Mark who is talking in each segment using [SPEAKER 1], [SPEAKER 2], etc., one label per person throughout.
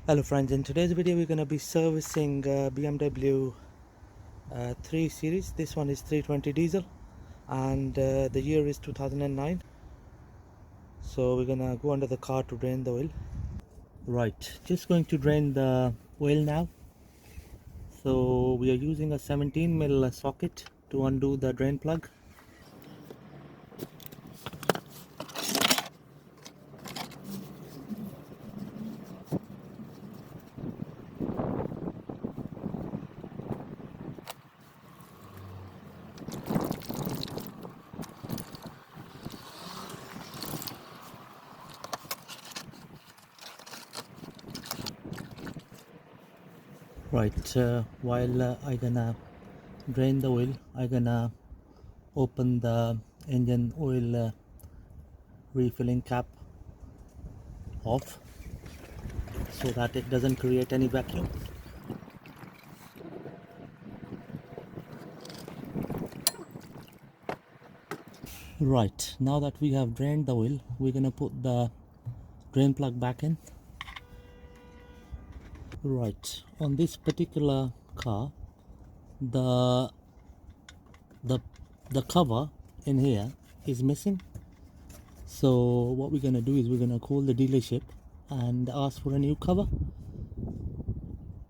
[SPEAKER 1] Hello friends, in today's video we're going to be servicing BMW 3 series. This one is 320 diesel and the year is 2009. So we're going to go under the car to drain the oil. Right, just going to drain the oil now. So we are using a 17mm socket to undo the drain plug. Right, while I gonna drain the oil, I gonna open the engine oil refilling cap off so that it doesn't create any vacuum. Right, now that we have drained the oil, we're gonna put the drain plug back in. Right, on this particular car, the the cover in here is missing. So what we're gonna do is we're gonna call the dealership and ask for a new cover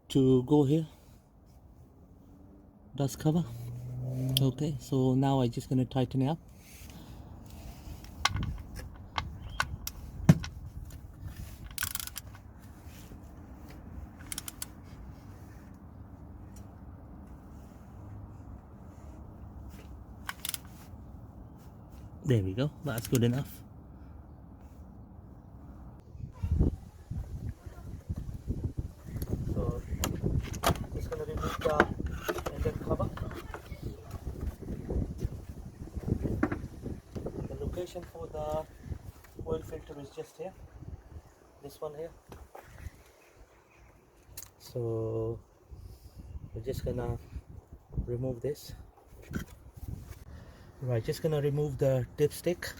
[SPEAKER 1] to go here. Dust cover. Okay, so now I'm just gonna tighten it up. There we go, that's good enough. So just gonna remove the engine cover. The location for the oil filter is just here, this one here. So we're just gonna remove this. Right, just gonna remove the dipstick.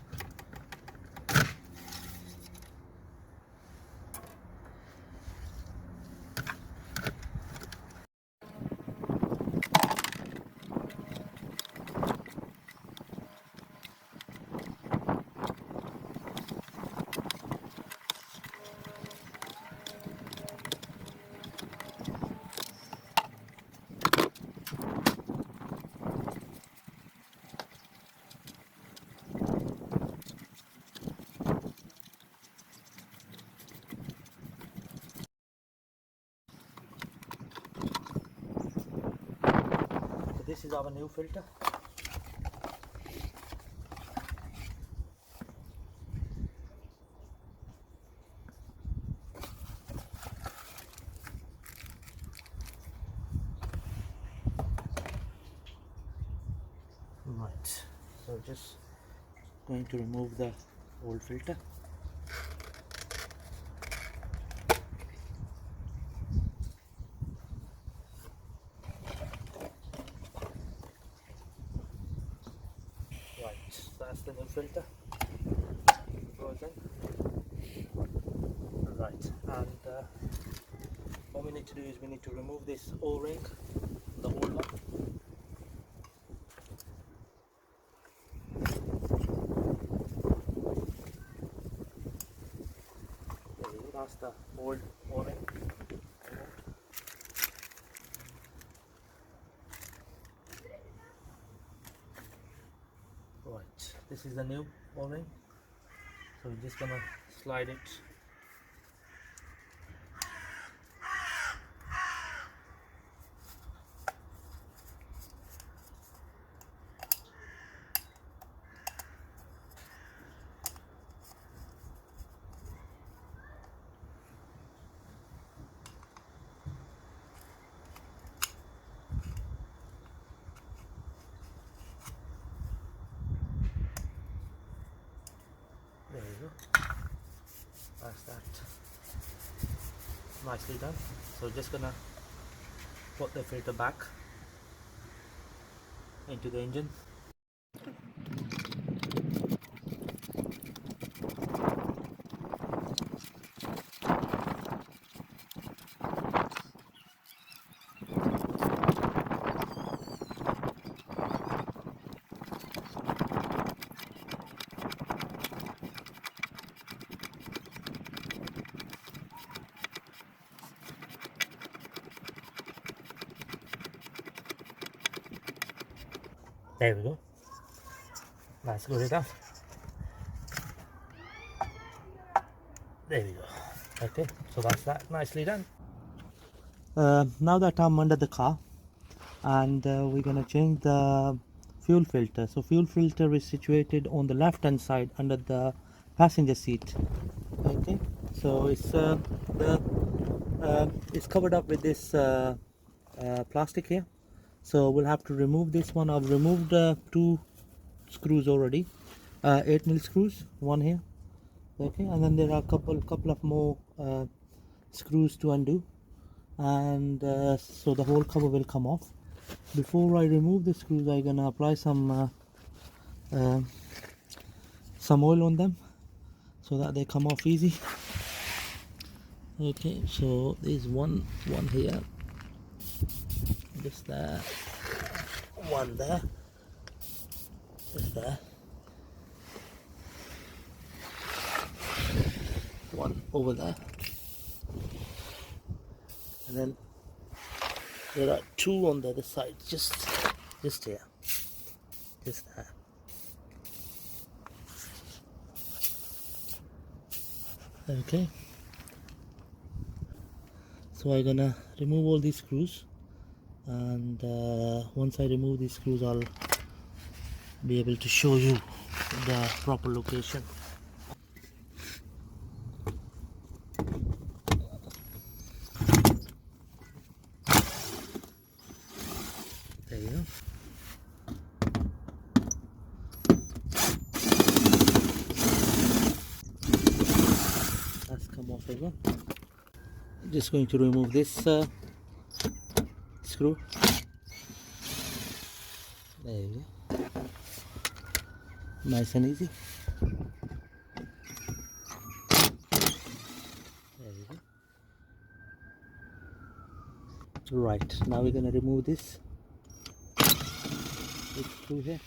[SPEAKER 1] This is our new filter. Right, so just going to remove the old filter. Right, that's the new filter. Goes in. Right, and what we need to do is we need to remove this O-ring, the old one. There you go, that's the old O-ring. Right, this is the new O-ring. So we're just gonna slide it. There you go. That's that. Nicely done. So just gonna put the filter back into the engine. There we go. Let's screw it up. There we go. Okay, so that's that, nicely done. Now that I'm under the car, and we're gonna change the fuel filter. So fuel filter is situated on the left hand side under the passenger seat. Okay, so it's covered up with this plastic here, so we'll have to remove this one. I've removed two screws already, 8mm screws, one here. Okay, and then there are a couple of more screws to undo, and so the whole cover will come off. Before I remove the screws, I'm gonna apply some oil on them so that they come off easy. Okay, so there's one here, just there, one there, just there, one over there, and then there are two on the other side, just here, just there. Okay, so I'm gonna remove all these screws, and once I remove these screws, I'll be able to show you the proper location. There you go. That's come off as well. Just going to remove this screw. There you go. Nice and easy. There you go. Right, now we're gonna remove this screw here.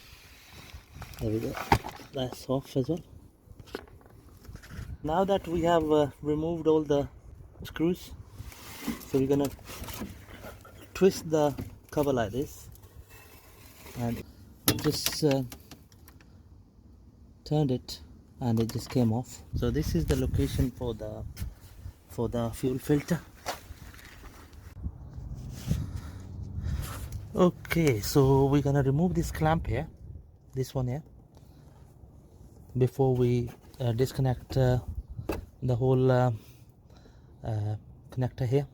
[SPEAKER 1] There we go. That's off as well. Now that we have removed all the screws, so we're gonna twist the cover like this, and just turned it, and it just came off. So this is the location for the fuel filter. Okay, so we're gonna remove this clamp here, this one here, before we disconnect the whole connector here.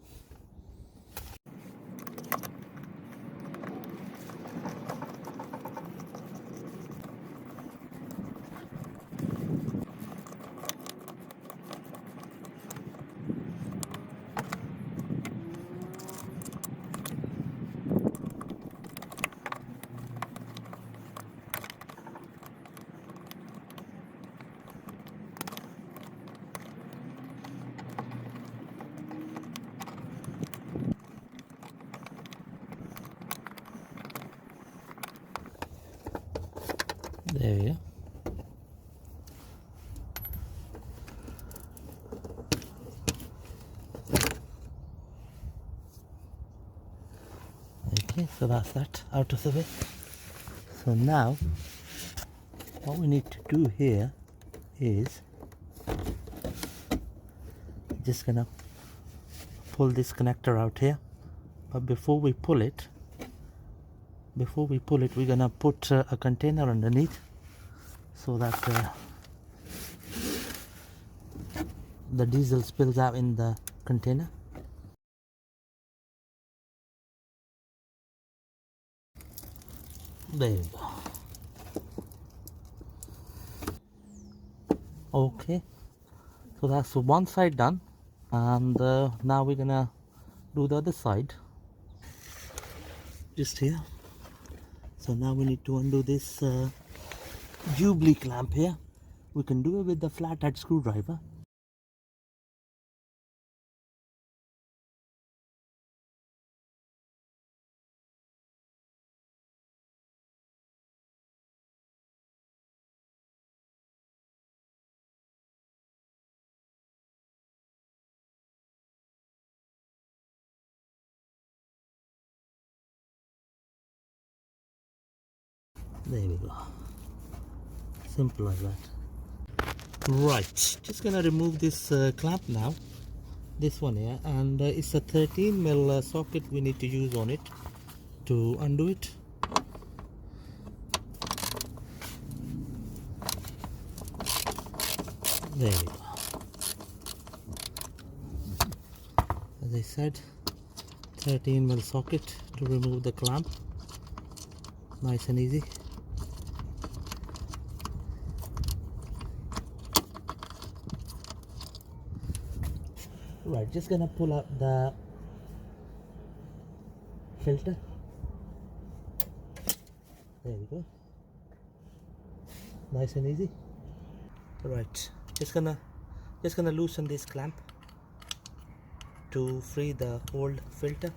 [SPEAKER 1] There we go. Okay, so that's that out of the way. So now what we need to do here is just gonna pull this connector out here, but before we pull it, we're gonna put a container underneath, so that the diesel spills out in the container. There you go. Okay, so that's one side done, and now we're gonna do the other side, just here. So now we need to undo this Jubilee clamp here. We can do it with the flathead screwdriver. There we go. Simple as that. Right, just gonna remove this clamp now. This one here, and it's a 13mm socket we need to use on it to undo it. There we go. As I said, 13mm socket to remove the clamp. Nice and easy. Right, just gonna pull up the filter. There we go. Nice and easy. Right, just gonna loosen this clamp to free the old filter.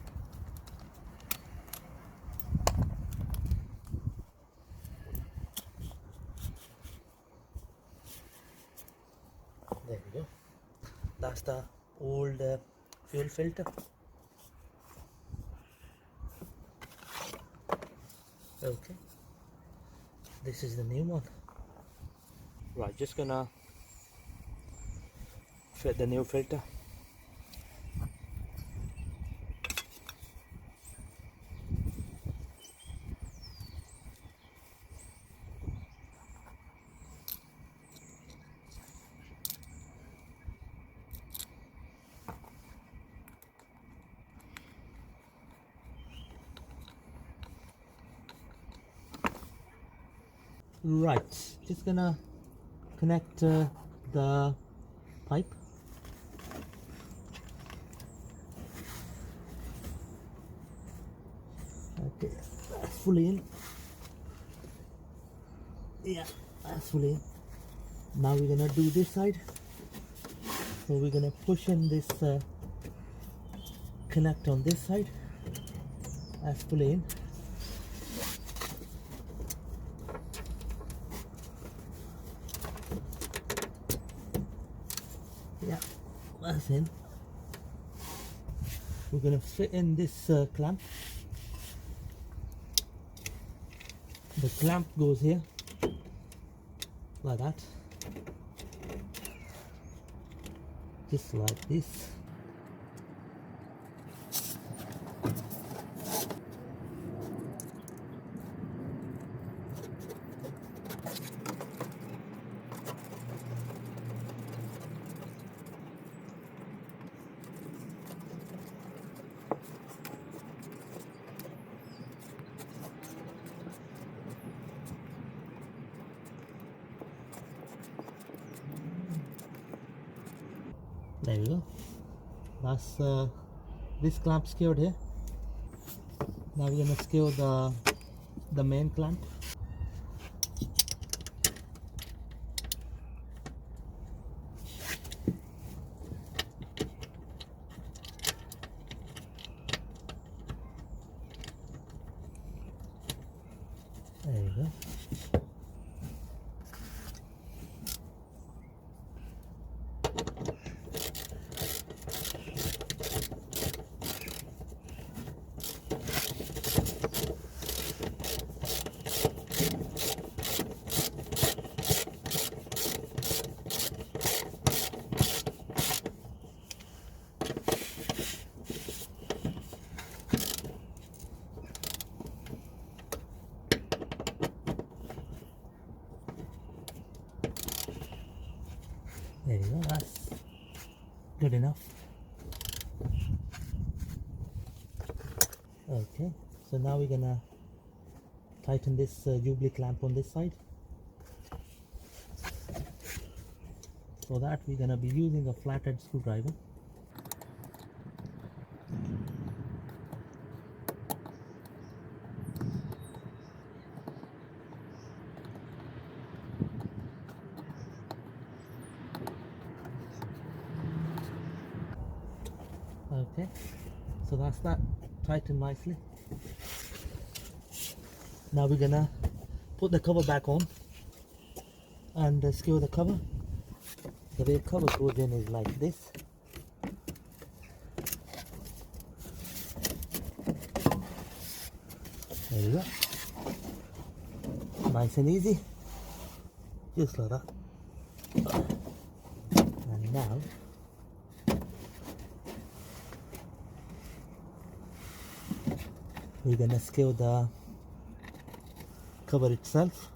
[SPEAKER 1] There we go. That's the old fuel filter. Okay, this is the new one. Right, just gonna fit the new filter. Right, just gonna connect the pipe. Okay, that's fully in. Yeah, that's fully in. Now we're gonna do this side. So we're gonna push in this connect on this side. That's fully in. Yeah, that's in. We're gonna fit in this clamp. The clamp goes here like that, just like this. There we go. That's this clamp secured here. Now we're gonna secure the main clamp. There we go. There you go, that's good enough. Okay, so now we're gonna tighten this Jubilee clamp on this side. For that we're gonna be using a flathead screwdriver. Okay, so that's that tightened nicely. Now we're gonna put the cover back on and secure the cover. The way the cover goes in is like this. There you go. Nice and easy, just like that. And now we're gonna screw the cover itself.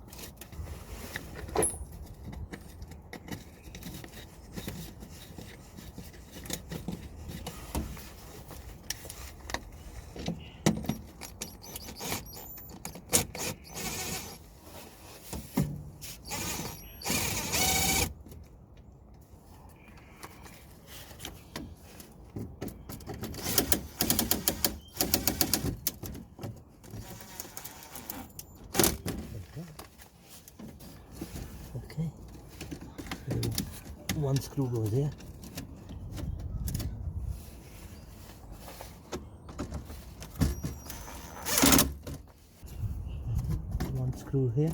[SPEAKER 1] Okay, so one screw goes here. One screw here.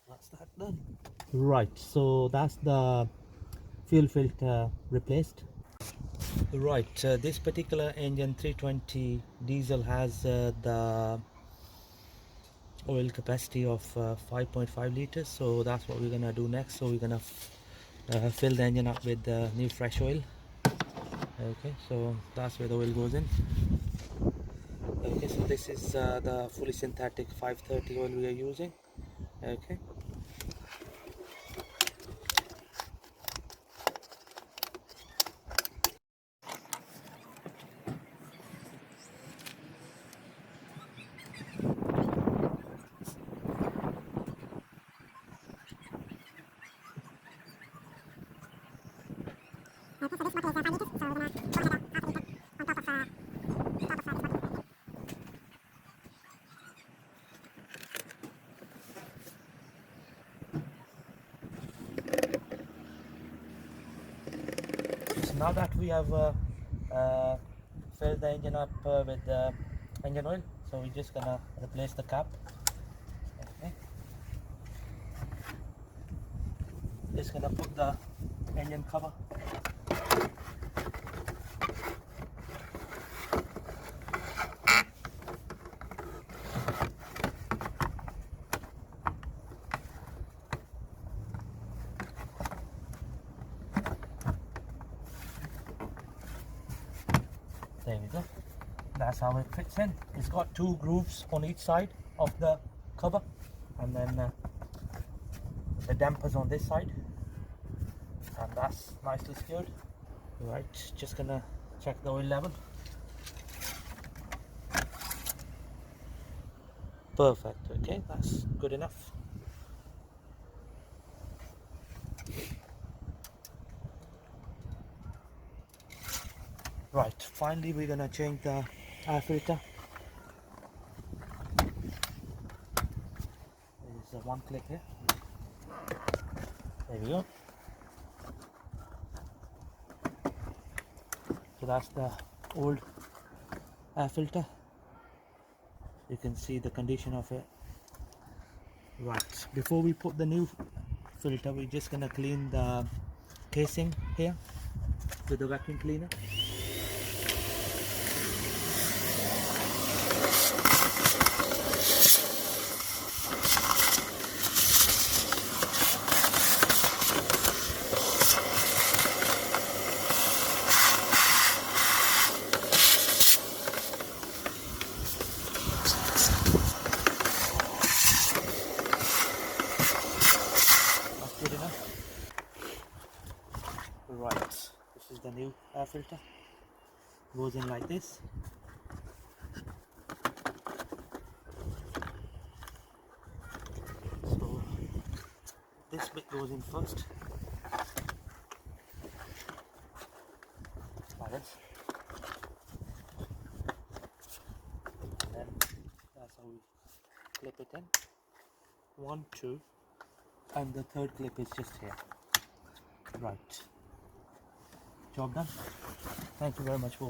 [SPEAKER 1] That's that done. Right, so that's the fuel filter replaced. Right, this particular engine 320 diesel has the oil capacity of 5.5 liters, so that's what we're gonna do next. So we're gonna fill the engine up with new fresh oil. Okay, so that's where the oil goes in. Okay, so this is the fully synthetic 530 oil we are using. Okay, so now that we have filled the engine up with engine oil, so we're just gonna replace the cap. Okay, just gonna put the engine cover. There we go. That's how it fits in. It's got two grooves on each side of the cover, and then the dampers on this side, and that's nicely secured. Right, just gonna check the oil level. Perfect. Okay, that's good enough. Right, finally we're gonna change the air filter. There's one click here. There we go. So that's the old air filter. You can see the condition of it. Right, before we put the new filter, we're just gonna clean the casing here with the vacuum cleaner. Right, This is the new air filter. Goes in like this. So this bit goes in first. Like this. And then that's how we clip it in. 1, 2, and the third clip is just here. Right. Job done. Thank you very much for